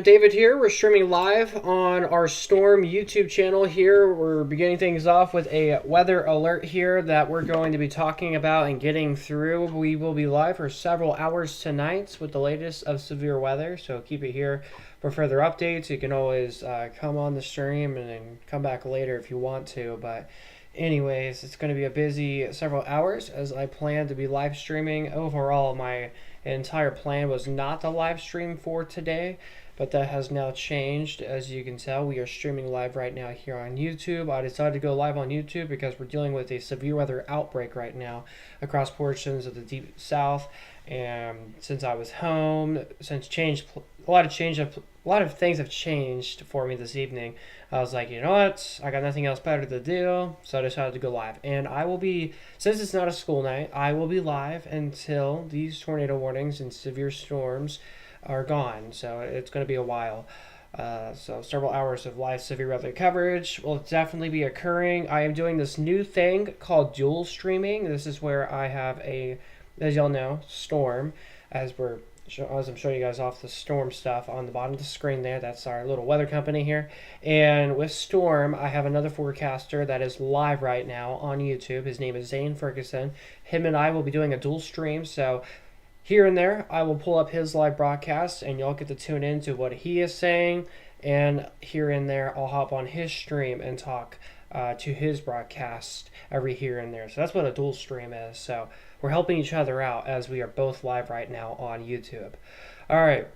David here. We're streaming live on our Storm YouTube channel here. We're beginning things off with a weather alert here that we're going to be talking about and getting through. We will be live for several hours tonight with the latest of severe weather, so keep it here for further updates. You can always come on the stream and then come back later if you want to, but anyways, it's going to be a busy several hours as I plan to be live streaming. Overall, my entire plan was not to live stream for today, but that has now changed. As you can tell, we are streaming live right now here on YouTube. I decided to go live on YouTube because we're dealing with a severe weather outbreak right now across portions of the deep south. And since I was home, a lot of things have changed for me this evening. I was like, you know what? I got nothing else better to do, so I decided to go live. And I will be, since it's not a school night, I will be live until these tornado warnings and severe storms are gone. So it's going to be a while. So several hours of live severe weather coverage will definitely be occurring. I am doing this new thing called dual streaming. This is where I have as y'all know, Storm, as I'm showing you guys off the Storm stuff on the bottom of the screen there. That's our little weather company here. And with Storm, I have another forecaster that is live right now on YouTube. His name is Zane Ferguson. Him and I will be doing a dual stream, so here and there, I will pull up his live broadcast, and y'all get to tune in to what he is saying. And here and there, I'll hop on his stream and talk to his broadcast every here and there. So that's what a dual stream is. So we're helping each other out as we are both live right now on YouTube. All right.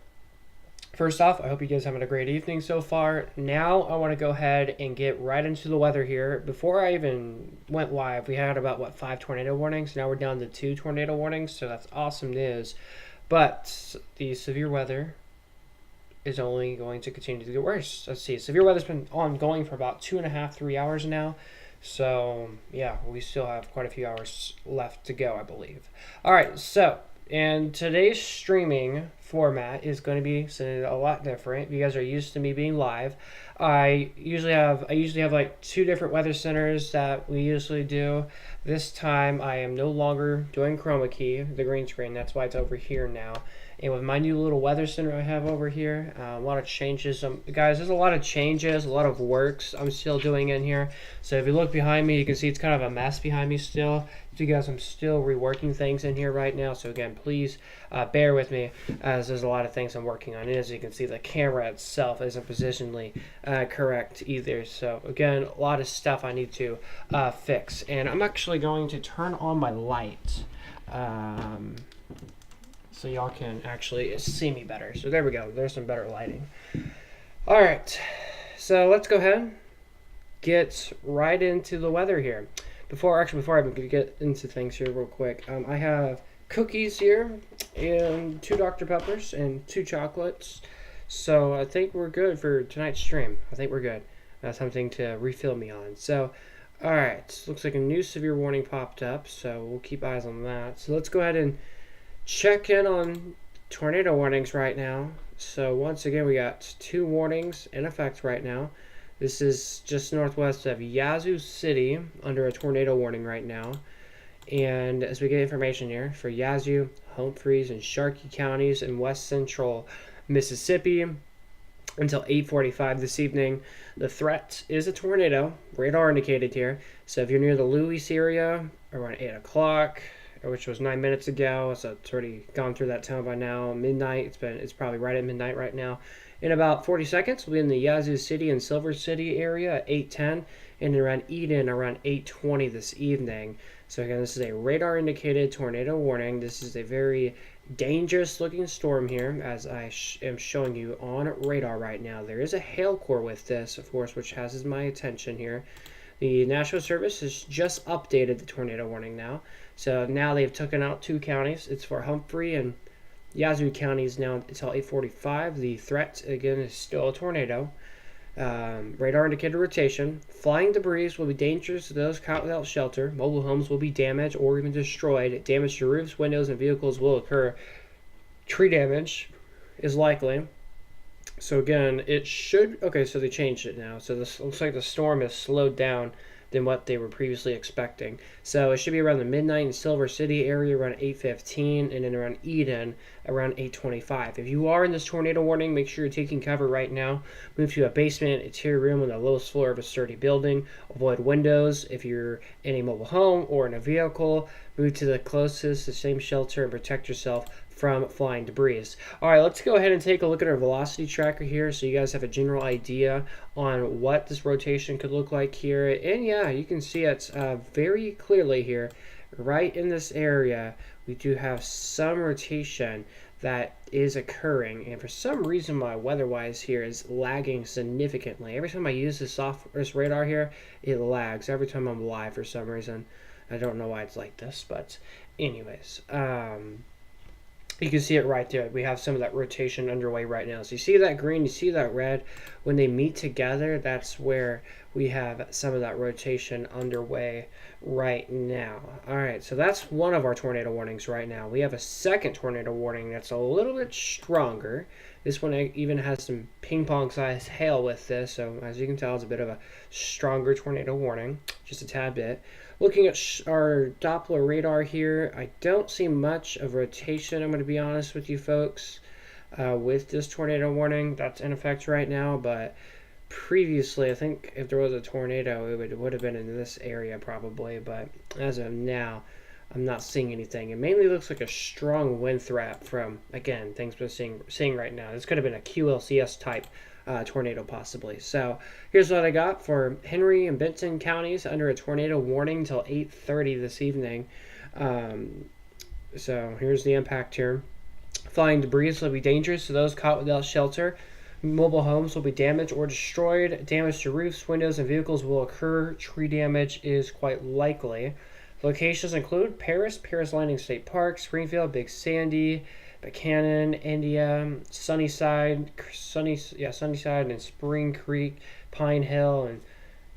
First off, I hope you guys are having a great evening so far. Now I want to go ahead and get right into the weather here. Before I even went live, we had about, 5 tornado warnings. Now we're down to 2 tornado warnings, so that's awesome news. But the severe weather is only going to continue to get worse. Let's see. Severe weather's been ongoing for about 2.5, 3 hours now. So, yeah, we still have quite a few hours left to go, I believe. All right, so, and today's streaming format is going to be a lot different. You guys are used to me being live. I usually have like 2 different weather centers that we usually do. This time I am no longer doing chroma key, the green screen. That's why it's over here now. And with my new little weather center I have over here, a lot of changes. Guys, there's a lot of changes, a lot of works I'm still doing in here. So if you look behind me, you can see it's kind of a mess behind me still. So you guys, I'm still reworking things in here right now. So again, please bear with me as there's a lot of things I'm working on. And as you can see, the camera itself isn't positionally correct either. So again, a lot of stuff I need to fix. And I'm actually going to turn on my light. So y'all can actually see me better. So there we go. There's some better lighting. All right. So let's go ahead, get right into the weather here. Before I get into things here real quick, I have cookies here and 2 Dr. Peppers and 2 chocolates. So I think we're good for tonight's stream. I think we're good. That's something to refill me on. So, all right. Looks like a new severe warning popped up. So we'll keep eyes on that. So let's go ahead and check in on tornado warnings right now. So once again, we got 2 warnings in effect right now. This is just northwest of Yazoo City under a tornado warning right now. And as we get information here, for Yazoo, Humphreys, and Sharkey counties in west central Mississippi until 8:45 this evening, the threat is a tornado, radar indicated here. So if you're near the Louis area around 8 o'clock, which was 9 minutes ago, so it's already gone through that time by now. Midnight, it's probably right at midnight right now. In about 40 seconds, we'll be in the Yazoo City and Silver City area at 8:10, and around Eden around 8:20 this evening. So again, this is a radar indicated tornado warning. This is a very dangerous looking storm here, as I am showing you on radar right now. There is a hail core with this, of course, which has my attention here. The National Service has just updated the tornado warning now. So now they've taken out 2 counties. It's for Humphrey and Yazoo counties now until 8:45. The threat, again, is still a tornado. Radar indicated rotation. Flying debris will be dangerous to those caught without shelter. Mobile homes will be damaged or even destroyed. Damage to roofs, windows, and vehicles will occur. Tree damage is likely. So again, it should... Okay, so they changed it now. So this looks like the storm has slowed down than what they were previously expecting. So it should be around the midnight in Silver City area around 8:15, and then around Eden around 8:25. If you are in this tornado warning, make sure you're taking cover right now. Move to a basement, interior room on the lowest floor of a sturdy building. Avoid windows if you're in a mobile home or in a vehicle. Move to the closest, the same shelter, and protect yourself from flying debris. All right, let's go ahead and take a look at our velocity tracker here so you guys have a general idea on what this rotation could look like here. And yeah, you can see it very clearly here. Right in this area, we do have some rotation that is occurring, and for some reason my weather-wise here is lagging significantly. Every time I use this radar here, it lags every time I'm live for some reason. I don't know why it's like this, but anyways, you can see it right there. We have some of that rotation underway right now. So you see that green, you see that red. When they meet together, that's where we have some of that rotation underway right now. All right, so that's one of our tornado warnings right now. We have a second tornado warning that's a little bit stronger. This one even has some ping pong sized hail with this. So as you can tell, it's a bit of a stronger tornado warning, just a tad bit. Looking at our Doppler radar here, I don't see much of rotation, I'm going to be honest with you folks, with this tornado warning that's in effect right now. But previously, I think if there was a tornado, it would have been in this area probably. But as of now, I'm not seeing anything. It mainly looks like a strong wind threat from, again, things we're seeing right now. This could have been a QLCS type tornado possibly. So here's what I got for Henry and Benton counties under a tornado warning until 8:30 this evening. So here's the impact here. Flying debris will be dangerous to those caught without shelter. Mobile homes will be damaged or destroyed. Damage to roofs, windows, and vehicles will occur. Tree damage is quite likely. Locations include Paris Landing State Park, Springfield, Big Sandy, Buchanan, India, Sunnyside, and Spring Creek, Pine Hill, and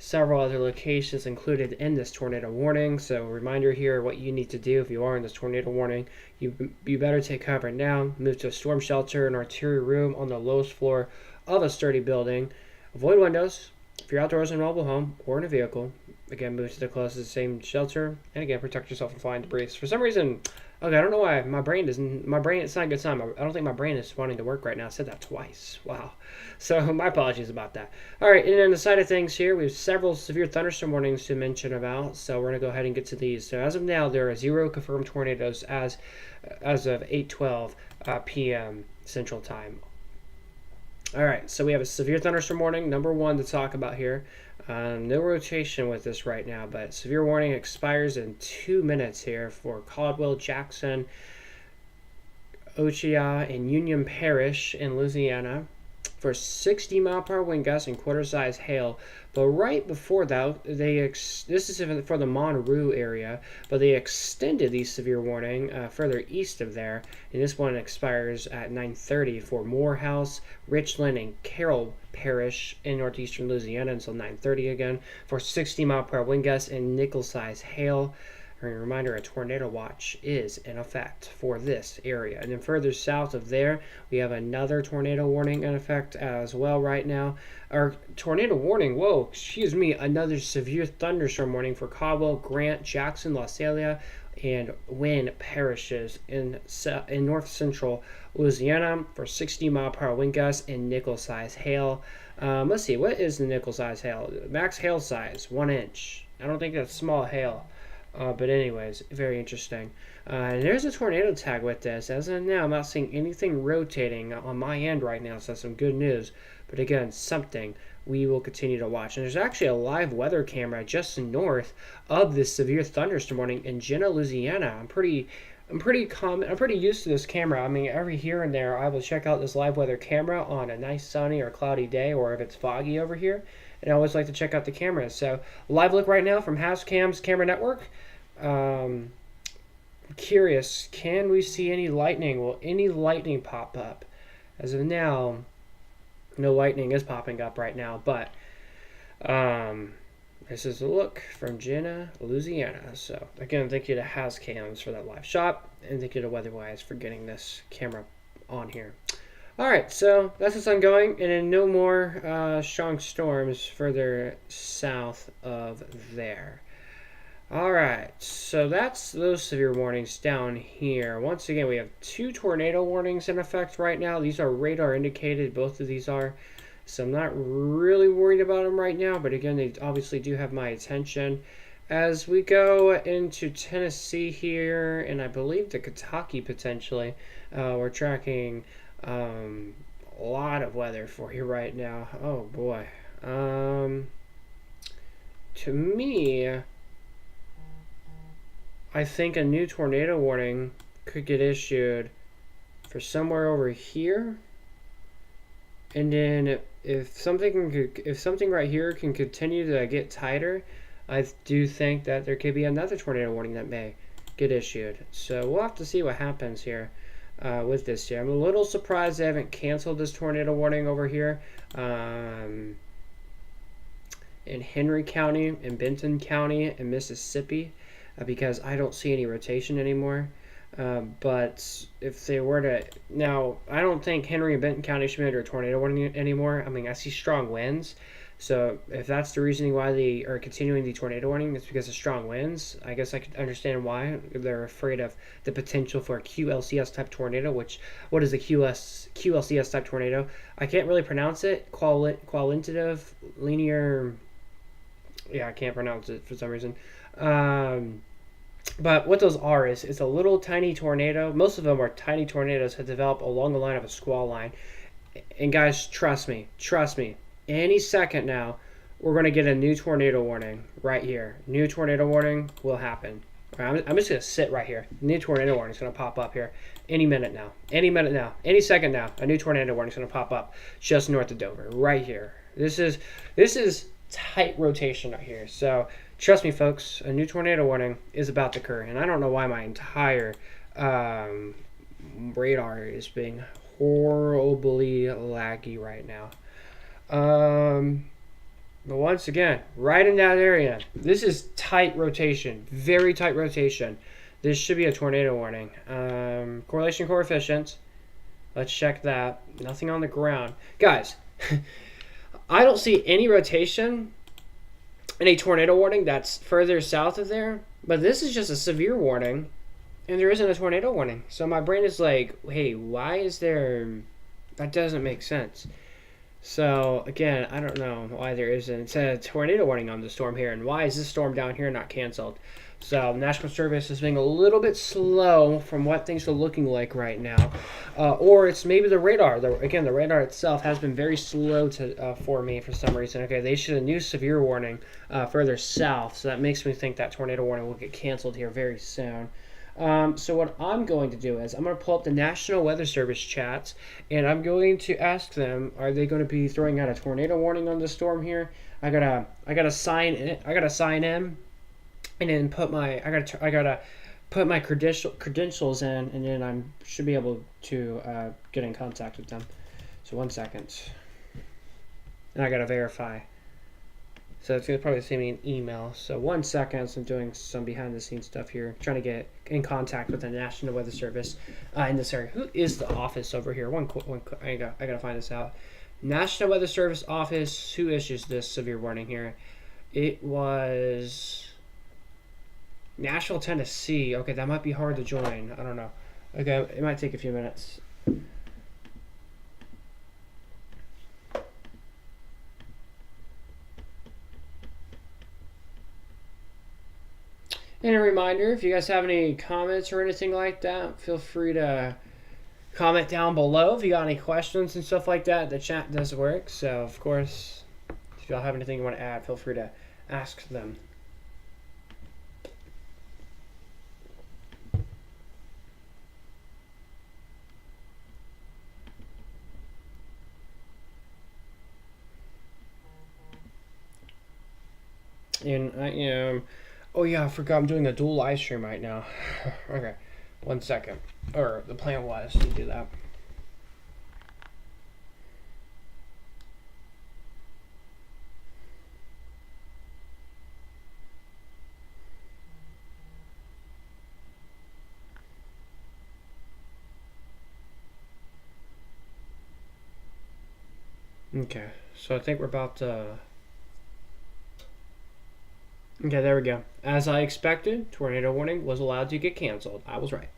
several other locations included in this tornado warning. So, reminder here: what you need to do if you are in this tornado warning, you better take cover now. Move to a storm shelter, an artillery room on the lowest floor of a sturdy building. Avoid windows if you're outdoors in a mobile home or in a vehicle. Again, move to the closest same shelter, and again, protect yourself from flying debris. For some reason, okay, I don't know why it's not a good time. I don't think my brain is wanting to work right now. I said that twice. Wow. So my apologies about that. All right, and on the side of things here, we have several severe thunderstorm warnings to mention about. So we're going to go ahead and get to these. So as of now, there are 0 confirmed tornadoes as of 8:12 p.m. Central Time. All right, so we have a severe thunderstorm warning, number 1 to talk about here. No rotation with this right now, but severe warning expires in 2 minutes here for Caldwell, Jackson, Ochia, and Union Parish in Louisiana for 60-mile-per-hour wind gusts and quarter-size hail. But right before that, this is even for the Monroe area, but they extended the severe warning further east of there, and this one expires at 9:30 for Morehouse, Richland, and Carroll Parish in northeastern Louisiana until 9:30 again for 60-mile-per-hour wind gusts and nickel-size hail. A reminder, a tornado watch is in effect for this area. And then further south of there, we have another tornado warning in effect as well right now. Our tornado warning, another severe thunderstorm warning for Caldwell, Grant, Jackson, LaSalle, and Wynn parishes in north central Louisiana for 60-mile-per-hour wind gusts and nickel-size hail. Let's see, what is the nickel-size hail? Max hail size, 1 inch. I don't think that's small hail. But anyways, very interesting. And there's a tornado tag with this. As of now, I'm not seeing anything rotating on my end right now, so that's some good news. But again, something we will continue to watch. And there's actually a live weather camera just north of this severe thunderstorm warning in Jenna, Louisiana. I'm pretty used to this camera. I mean, every here and there, I will check out this live weather camera on a nice sunny or cloudy day, or if it's foggy over here. And I always like to check out the cameras. So, live look right now from Hascam's camera network. Curious, can we see any lightning? Will any lightning pop up? As of now, no lightning is popping up right now. But this is a look from Jenna, Louisiana. So, again, thank you to Hascams for that live shot. And thank you to WeatherWise for getting this camera on here. All right, so that's what's ongoing, and then no more strong storms further south of there. All right, so that's those severe warnings down here. Once again, we have 2 tornado warnings in effect right now. These are radar indicated, both of these are. So I'm not really worried about them right now, but again, they obviously do have my attention. As we go into Tennessee here, and I believe the Kentucky potentially, we're tracking a lot of weather for you right now. Oh boy. To me, I think a new tornado warning could get issued for somewhere over here. And then if something right here can continue to get tighter, I do think that there could be another tornado warning that may get issued. So we'll have to see what happens here with this here. I'm a little surprised they haven't canceled this tornado warning over here in Henry County, in Benton County, in Mississippi, because I don't see any rotation anymore. But if they were to now, I don't think Henry and Benton County should be under a tornado warning anymore. I mean, I see strong winds, so if that's the reasoning why they are continuing the tornado warning, it's because of strong winds. I guess I could understand why they're afraid of the potential for a QLCS type tornado. Which what is a QLCS type tornado? I can't really pronounce it. Qualitative linear. Yeah, I can't pronounce it for some reason. But what those are is it's a little tiny tornado. Most of them are tiny tornadoes that develop along the line of a squall line. And guys, trust me. Any second now, we're going to get a new tornado warning right here. New tornado warning will happen. All right, I'm just going to sit right here. New tornado warning is going to pop up here any minute now. Any second now. A new tornado warning is going to pop up just north of Dover right here. This is tight rotation right here. So trust me, folks, a new tornado warning is about to occur. And I don't know why my entire radar is being horribly laggy right now. But once again, right in that area, this is tight rotation, very tight rotation. This should be a tornado warning. Correlation coefficient, let's check that. Nothing on the ground. Guys, I don't see any rotation in a tornado warning that's further south of there, but this is just a severe warning, and there isn't a tornado warning. So my brain is like, hey, why is there... That doesn't make sense. So, again, I don't know why there isn't a tornado warning on the storm here, and why is this storm down here not canceled? So, National Service is being a little bit slow from what things are looking like right now. Or it's maybe the radar. Again, the radar itself has been very slow for me for some reason. Okay, they issued a new severe warning further south, so that makes me think that tornado warning will get canceled here very soon. So what I'm going to do is I'm going to pull up the National Weather Service chats, and I'm going to ask them, are they going to be throwing out a tornado warning on the storm here? I gotta sign in, and then put my put my credentials in, and then I should be able to get in contact with them. So 1 second, and I gotta verify. So it's going to probably send me an email. So 1 second, so I'm doing some behind the scenes stuff here. Trying to get in contact with the National Weather Service in this area. Who is the office over here? I got to find this out. National Weather Service office. Who issues this severe warning here? It was Nashville, Tennessee. Okay, that might be hard to join. I don't know. Okay, it might take a few minutes. And a reminder, if you guys have any comments or anything like that, feel free to comment down below if you got any questions and stuff like that. The chat does work, so of course, if y'all have anything you want to add, feel free to ask them. And I am... Oh yeah, I forgot I'm doing a dual live stream right now. Okay, 1 second. Or the plan was to do that. Okay, so I think we're about to... Okay, there we go. As I expected, tornado warning was allowed to get canceled. I was right.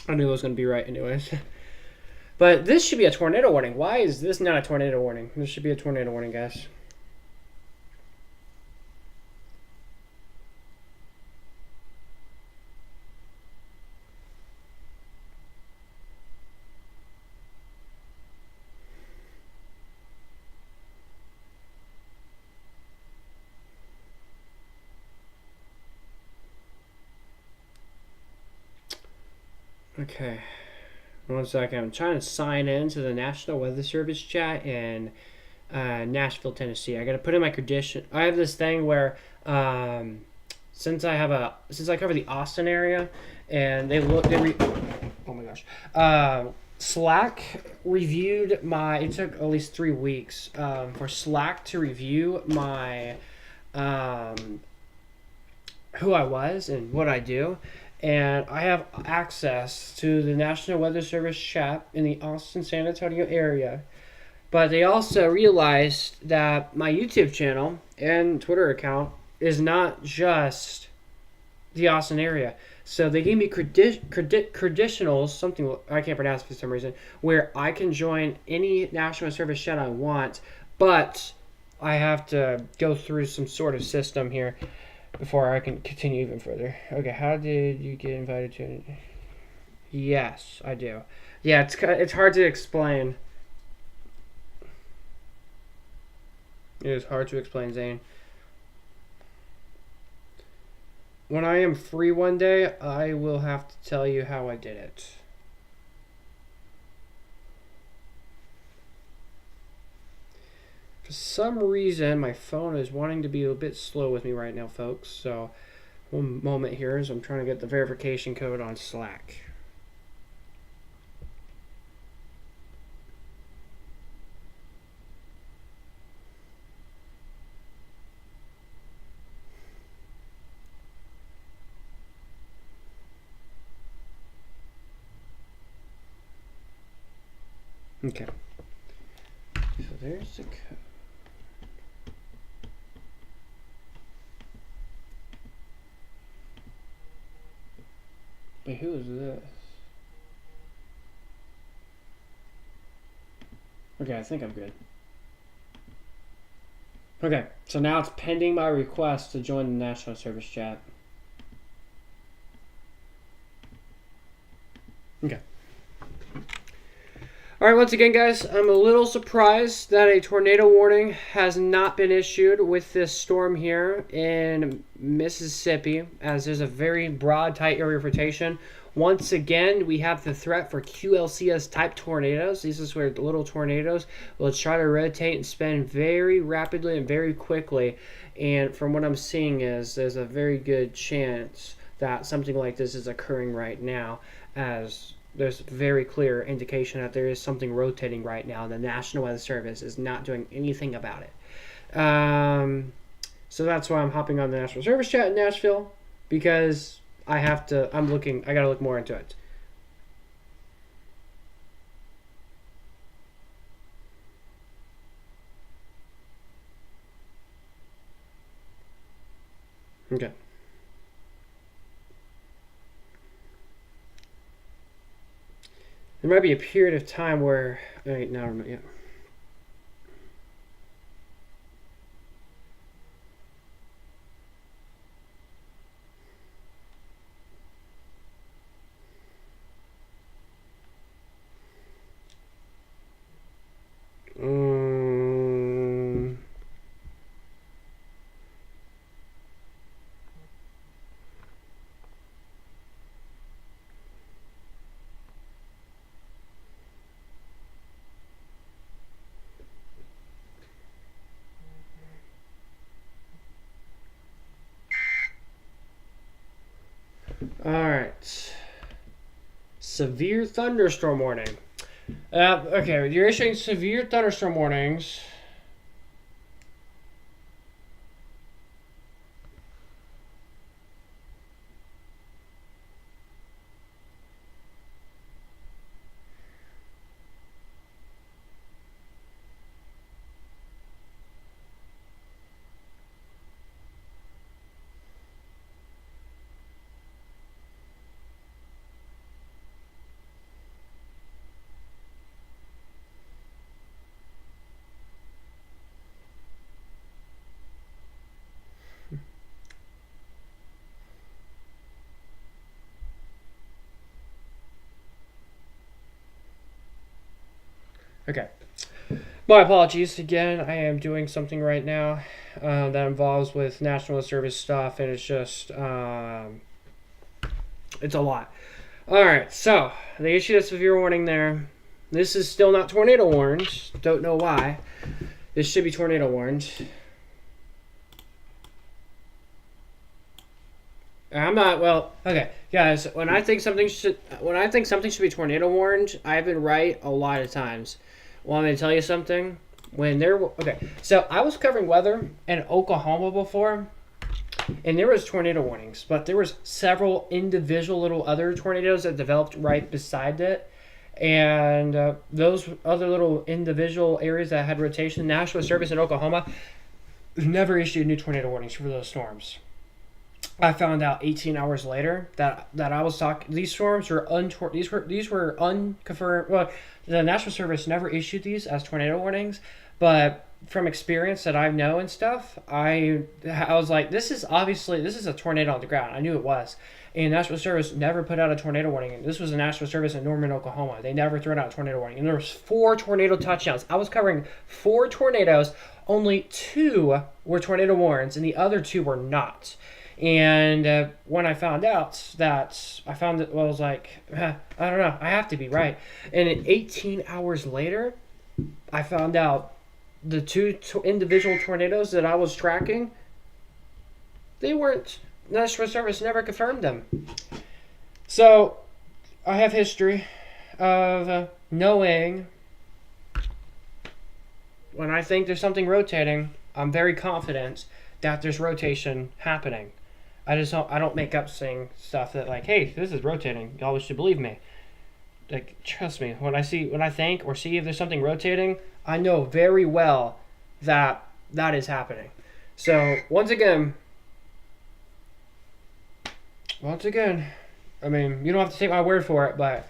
I knew I was going to be right anyways. But this should be a tornado warning. Why is this not a tornado warning? This should be a tornado warning, guys. Okay. 1 second. I'm trying to sign in to the National Weather Service chat in Nashville, Tennessee. I got to put in my credential. I have this thing where since I cover the Austin area, and oh my gosh, Slack reviewed my. It took at least 3 weeks for Slack to review my who I was and what I do. And I have access to the National Weather Service chat in the Austin, San Antonio area. But they also realized that my YouTube channel and Twitter account is not just the Austin area. So they gave me credentials, something I can't pronounce for some reason, where I can join any National Service chat I want, but I have to go through some sort of system here before I can continue even further. Okay, how did you get invited to it? Yes, I do. Yeah, it's hard to explain. It is hard to explain, Zane. When I am free one day, I will have to tell you how I did it. For some reason, my phone is wanting to be a bit slow with me right now, folks. So, one moment here as I'm trying to get the verification code on Slack. Okay. So there's the code. But who is this? Okay, I think I'm good. Okay, so now it's pending my request to join the National Service chat. Okay. Alright, once again, guys, I'm a little surprised that a tornado warning has not been issued with this storm here in Mississippi, as there's a very broad, tight area of rotation. Once again, we have the threat for QLCS type tornadoes. These is where little tornadoes will try to rotate and spin very rapidly and very quickly. And from what I'm seeing is there's a very good chance that something like this is occurring right now, as there's very clear indication that there is something rotating right now. The National Weather Service is not doing anything about it. So that's why I'm hopping on the National Service chat in Nashville, because I gotta look more into it. Okay. There might be a period of time where... Wait, no, not yet. Alright. Severe thunderstorm warning. Okay, you're issuing severe thunderstorm warnings. Okay. My apologies again. I am doing something right now that involves with National Service stuff, and it's just it's a lot. All right, so they issued a severe warning there. This is still not tornado warned. Don't know why. This should be tornado warned. I'm not well. Okay, guys. When I think something should be tornado warned, I've been right a lot of times. Want me to tell you something? So I was covering weather in Oklahoma before, and there was tornado warnings, but there was several individual little other tornadoes that developed right beside it, and those other little individual areas that had rotation. National Service in Oklahoma never issued new tornado warnings for those storms. I found out 18 hours later that I was talking. These storms were these were unconfirmed. Well, the National Service never issued these as tornado warnings, but from experience that I know and stuff, I was like, this is a tornado on the ground. I knew it was, and National Service never put out a tornado warning. This was the National Service in Norman, Oklahoma. They never threw out a tornado warning, and there was 4 tornado touchdowns. I was covering 4 tornadoes. Only 2 were tornado warnings, and the other 2 were not. And when I found out that, I was like, I don't know, I have to be right. And 18 hours later, I found out the 2 individual tornadoes that I was tracking, they weren't, National Service never confirmed them. So, I have history of knowing when I think there's something rotating, I'm very confident that there's rotation happening. I don't make up saying stuff that like, hey, this is rotating. Y'all should believe me. Like, trust me, when I think or see if there's something rotating, I know very well that is happening. So once again, I mean, you don't have to take my word for it, but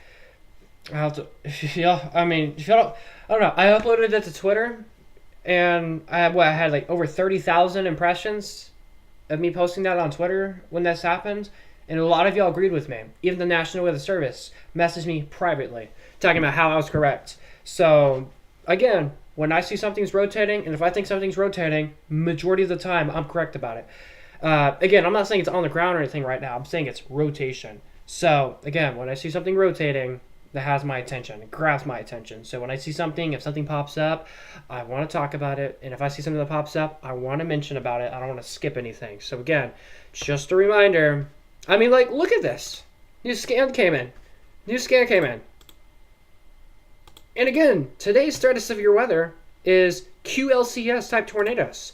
I have to. If you don't, I don't know. I uploaded it to Twitter, and I had like over 30,000 impressions of me posting that on Twitter when this happened, and a lot of y'all agreed with me. Even the National Weather Service messaged me privately, talking about how I was correct. So, again, when I see something's rotating, and if I think something's rotating, majority of the time, I'm correct about it. Again, I'm not saying it's on the ground or anything right now. I'm saying it's rotation. So, again, when I see something rotating, that has my attention. It grabs my attention. So when I see something, if something pops up, I want to talk about it. And if I see something that pops up, I want to mention about it. I don't want to skip anything. So again, just a reminder. I mean, like, look at this. New scan came in. And again, today's threat of severe weather is QLCS type tornadoes.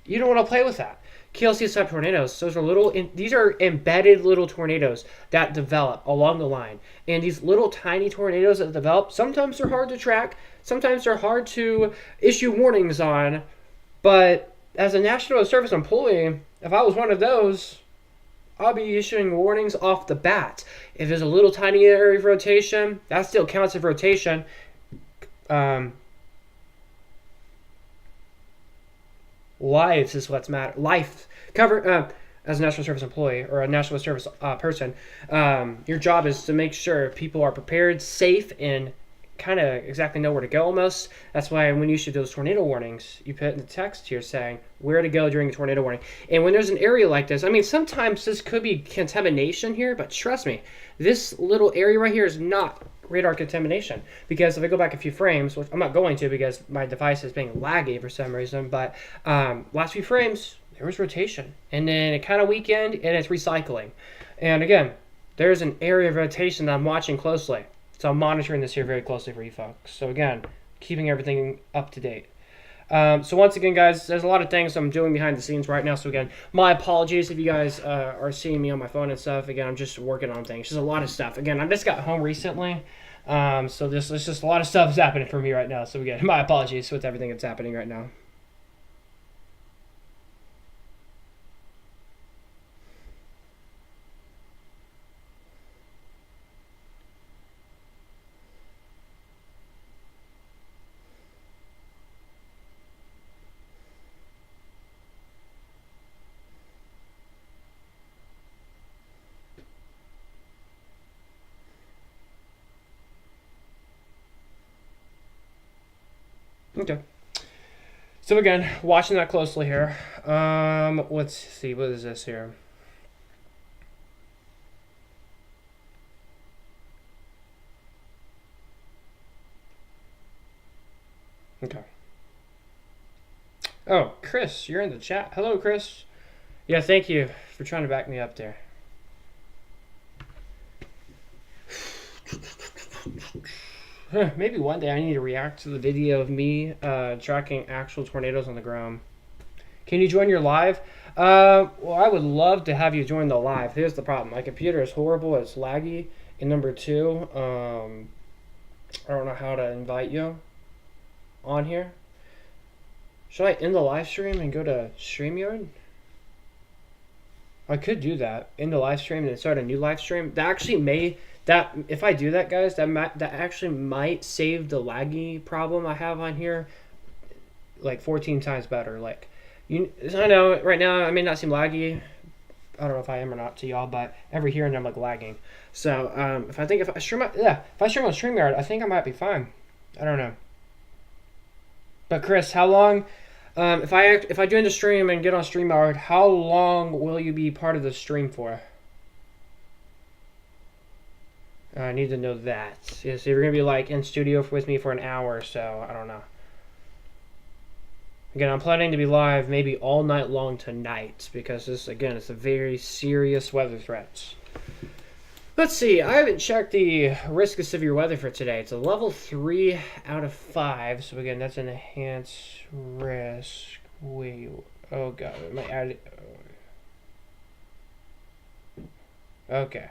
You don't want to play with that. QLCS type tornadoes, these are embedded little tornadoes that develop along the line. And these little tiny tornadoes that develop, sometimes they're hard to track, sometimes they're hard to issue warnings on. But as a National Service employee, if I was one of those, I'll be issuing warnings off the bat. If there's a little tiny area of rotation, that still counts as rotation. Lives is what's matter. Life cover as a National Service employee or a National Service person. Your job is to make sure people are prepared, safe, and kind of exactly know where to go. Almost. That's why when you issue those tornado warnings, you put in the text here saying where to go during the tornado warning. And when there's an area like this, I mean, sometimes this could be contamination here, but trust me, this little area right here is not radar contamination, because if I go back a few frames, which I'm not going to because my device is being laggy for some reason, but last few frames there was rotation, and then it kind of weakened and it's recycling. And again, there's an area of rotation that I'm watching closely, so I'm monitoring this here very closely for you folks. So again, keeping everything up to date. So once again, guys, there's a lot of things I'm doing behind the scenes right now. So again, my apologies if you guys are seeing me on my phone and stuff. Again, I'm just working on things. Just a lot of stuff. Again, I just got home recently. So there's just a lot of stuff is happening for me right now. So again, my apologies with everything that's happening right now. Okay. So again, watching that closely here. Let's see, what is this here? Okay. Oh, Chris, you're in the chat. Hello, Chris. Yeah, thank you for trying to back me up there. Maybe one day I need to react to the video of me tracking actual tornadoes on the ground. Can you join your live? Well, I would love to have you join the live. Here's the problem. My computer is horrible. It's laggy. And number two, I don't know how to invite you on here. Should I end the live stream and go to StreamYard? I could do that. End the live stream and then start a new live stream. That actually may... That if I do that, guys, that actually might save the laggy problem I have on here, like 14 times better. Like, I know right now I may not seem laggy. I don't know if I am or not to y'all, but every here and there I'm like lagging. So if I stream on StreamYard, I think I might be fine. I don't know. But Chris, how long? If I join the stream and get on StreamYard, how long will you be part of the stream for? I need to know that. Yeah, so you're going to be like in studio with me for an hour or so. I don't know. Again, I'm planning to be live maybe all night long tonight because this, again, it's a very serious weather threat. Let's see. I haven't checked the risk of severe weather for today. It's a level 3 out of 5. So again, that's an enhanced risk. Wait. Oh, God. Am I adding? Okay.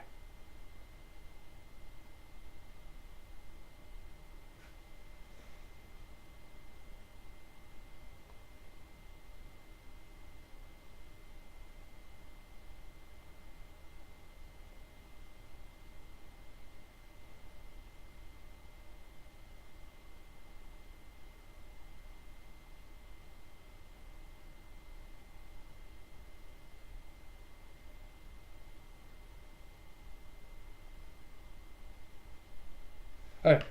Okay.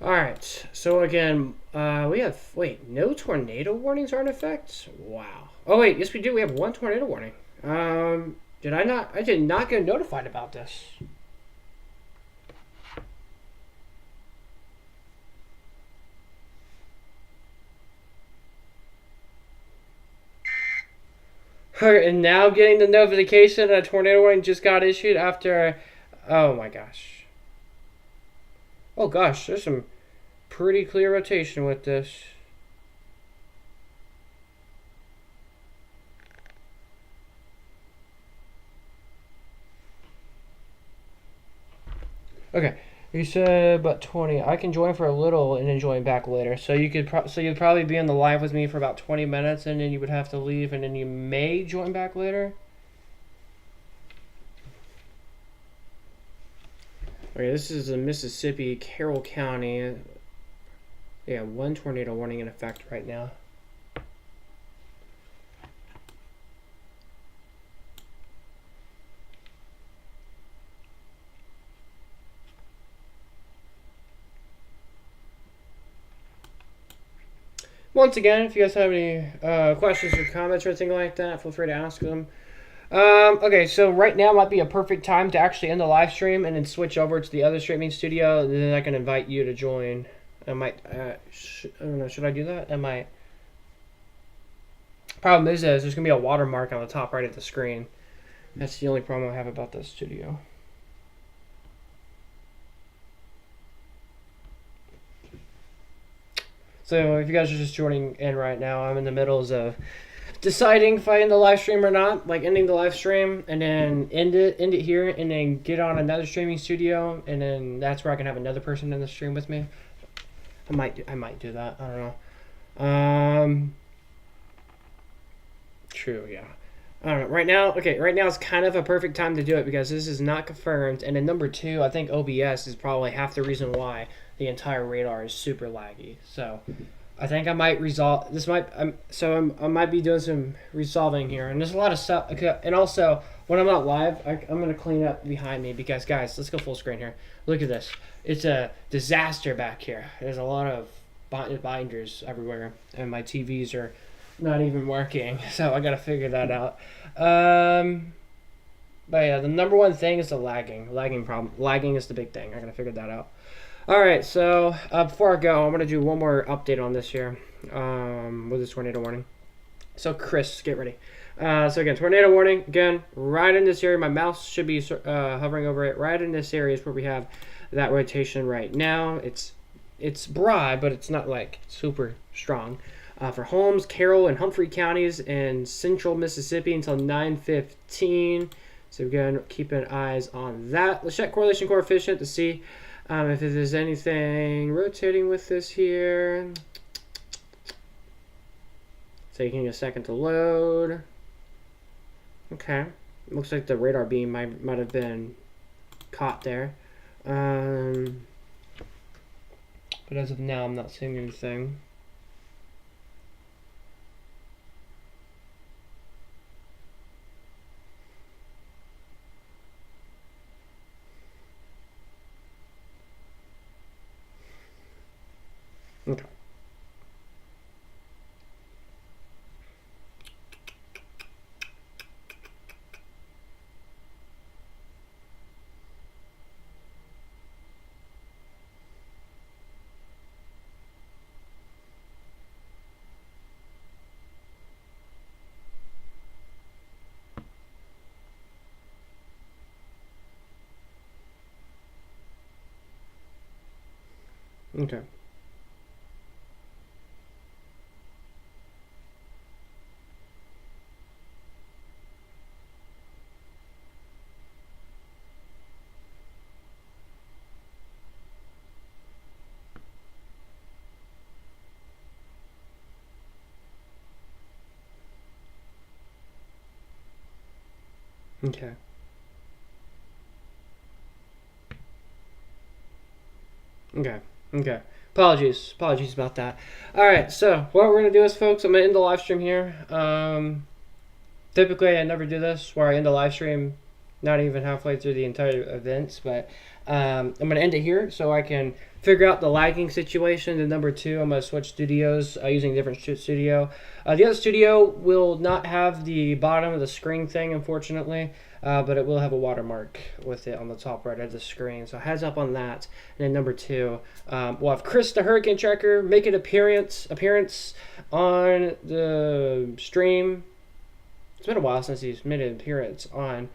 Alright, so again, we have, no tornado warnings are in effect? Wow. Oh wait, yes we do, we have one tornado warning. I did not get notified about this. Alright, and now getting the notification that a tornado warning just got issued after, oh my gosh. Oh gosh, there's some pretty clear rotation with this. Okay, you said about 20. I can join for a little and then join back later. So you could you'd probably be in the live with me for about 20 minutes and then you would have to leave and then you may join back later. Okay, this is in Mississippi, Carroll County. Yeah, one tornado warning in effect right now. Once again, if you guys have any questions or comments or anything like that, feel free to ask them. Okay, so right now might be a perfect time to actually end the live stream and then switch over to the other streaming studio, and then I can invite you to join. I might, I don't know, should I do that? I might. Problem is there's going to be a watermark on the top right of the screen. That's the only problem I have about this studio. So if you guys are just joining in right now, I'm in the middle of deciding if I end the live stream or not, like ending the live stream and then end it here and then get on another streaming studio and then that's where I can have another person in the stream with me. I might do that. I don't know. True, yeah. I don't know. Right now is kind of a perfect time to do it because this is not confirmed. And then number two, I think OBS is probably half the reason why the entire radar is super laggy. So I think I might resolve this. I might be doing some resolving here, and there's a lot of stuff. Okay, and also when I'm not live, I'm gonna clean up behind me because guys, let's go full screen here. Look at this. It's a disaster back here. There's a lot of binders everywhere, and my TVs are not even working, so I gotta figure that out. But yeah, the number one thing is the lagging problem. Lagging is the big thing. I gotta figure that out. All right, so before I go, I'm gonna do one more update on this here with this tornado warning. So Chris, get ready. So again, tornado warning. Again, right in this area, my mouse should be hovering over it. Right in this area is where we have that rotation right now. It's broad, but it's not like super strong. For Holmes, Carroll, and Humphrey counties in central Mississippi until 9:15. So again, keeping eyes on that. Let's check correlation coefficient to see if there's anything rotating with this here. Taking a second to load. Okay, looks like the radar beam might have been caught there. But as of now, I'm not seeing anything. Okay. Okay. Okay. Okay. Okay. Apologies about that. All right, so what we're gonna do is, folks, I'm gonna end the live stream here. Typically, I never do this where I end the live stream not even halfway through the entire events, but I'm gonna end it here so I can figure out the lagging situation. And number two, I'm gonna switch studios using a different studio. The other studio will not have the bottom of the screen thing, unfortunately. But it will have a watermark with it on the top right of the screen. So heads up on that. And then number two, we'll have Chris the Hurricane Tracker make an appearance on the stream. It's been a while since he's made an appearance on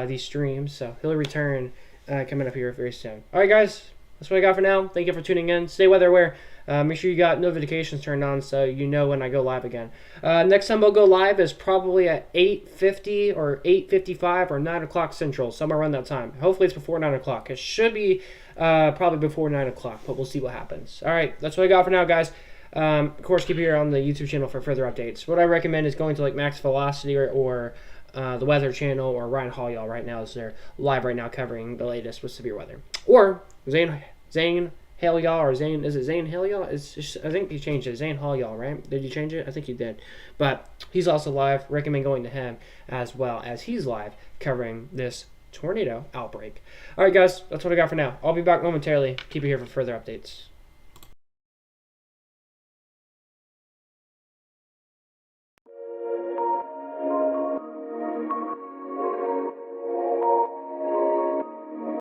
these streams, so he'll return coming up here very soon. All right, guys, that's what I got for now. Thank you for tuning in. Stay weather aware. Make sure you got notifications turned on so you know when I go live again. Next time I'll go live is probably at 8:50 or 8:55 or 9 o'clock Central, somewhere around that time. Hopefully it's before 9 o'clock. It should be probably before 9 o'clock, but we'll see what happens. All right, that's what I got for now, guys. Of course, keep here on the YouTube channel for further updates. What I recommend is going to like Max Velocity or the Weather Channel or Ryan Hall, y'all, right now, as they're live right now covering the latest with severe weather. Or Zane Hale, y'all, or Zane, is it Zane Hale, y'all? I think he changed it. Zane Hall, y'all, right? Did you change it? I think he did. But he's also live. Recommend going to him as well, as he's live covering this tornado outbreak. All right, guys, that's what I got for now. I'll be back momentarily. Keep it here for further updates.